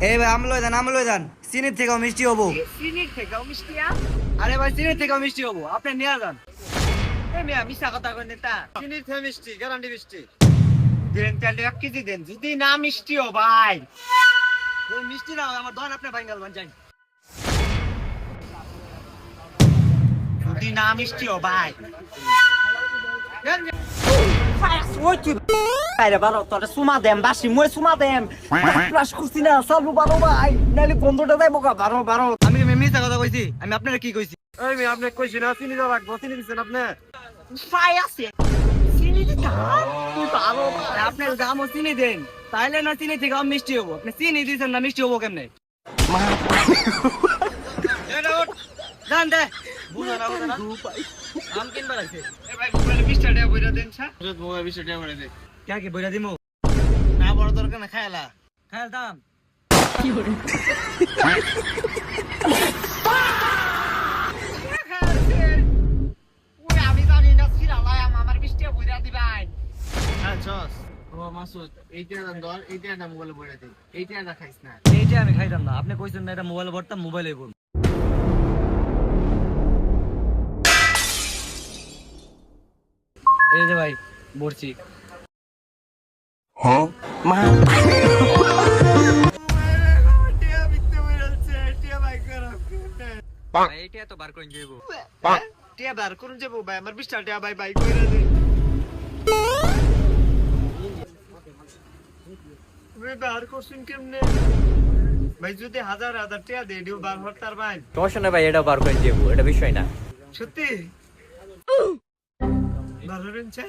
এই ভাই আমলই দেন চিনির থেকেও মিষ্টি হবো। চিনির থেকেও মিষ্টি আরে ভাই চিনির থেকেও মিষ্টি হবো, আপনি নিয়ে যান। এই মিয়া মিশা কথা কই নেতা চিনির থেকে মিষ্টি, গ্যারান্টি মিষ্টি। দেন তাহলে 1 কেজি দেন যদি না মিষ্টিও ভাই এই মিষ্টি না হয় আমার দোকান আপনি ভাঙ্গাল বান যান। যদি না মিষ্টিও ভাই আরে বারো তোরে সুমা দেম বাসি মই সুমা দেম ক্লাস করছি না চালু বারো ভাই নাইলে বন্ধুটা যাইবো গা বারো বারো আমি কি মিথ্যা কথা কইছি? আমি আপনারা কি কইছি? এই মেয়ে আপনি কইছি না চিনি দেওয়া লাগবো, চিনি দিচ্ছেন আপনি। ফাই আছে চিনি দিতা তুই বারো আরে আপনি গামও চিনি দেন, তাইলে না চিনি থেকে মিষ্টি হবো। আপনি চিনি দিয়েছেন না মিষ্টি হবো কেমনে? জান দে বুঝা না বুঝা না আম কিনবার আছে। এ ভাই মোবাইলে 20 টাকা বইরা দেন ছা। মোবাইলে 20 টাকা বইরা দেন। কে কি বইরা দিমু? না বড় দরকার না, খায়লা। খেল দাম ওই আমি জানি না সিরালাই আমার মিষ্টি বুঝা দিবাই হ্যাঁ চস। ও মাসুদ, এইটা দাম ধর, এইটা না মোবাইলে বইরা দে। এইটা না খাইস না। এইটা আমি খাইতাম না। আপনি কইছেন না এটা মোবাইলে ভরতাম, মোবাইলে ভর। এই যে ভাই ভরছি। টিয়া বিকতে বইরাছে, টিয়া ভাই খারাপ। ভাই এইটা তো বার করে দেবো। টিয়া বার করুন যাবো ভাই, আমার 20 টাকা ভাই ভাই কইরা দে। তুমি বার করছুন কেমনে? ভাই যদি হাজার হাজার টিয়া দে দিও বার হতার ভাই। সমস্যা নেই ভাই, এটা বার করে দেবো, এটা বিষয় না। সত্যি? ভালো রেঞ্চা?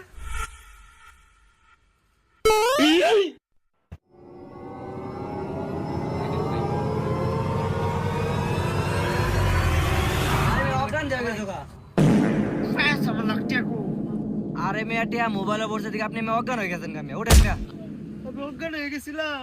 আরে অজ্ঞান যাবে তোকা। ফ্যাস আমার লাখ টিয়া কো। আরে মেয়ে টিয়া মোবাইলে ভরছে দিকে আপনি মেয়ে অজ্ঞান হয়ে গেছেন। আমি ওঠেন মিয়া। আমি অজ্ঞান হয়ে গেছিলাম।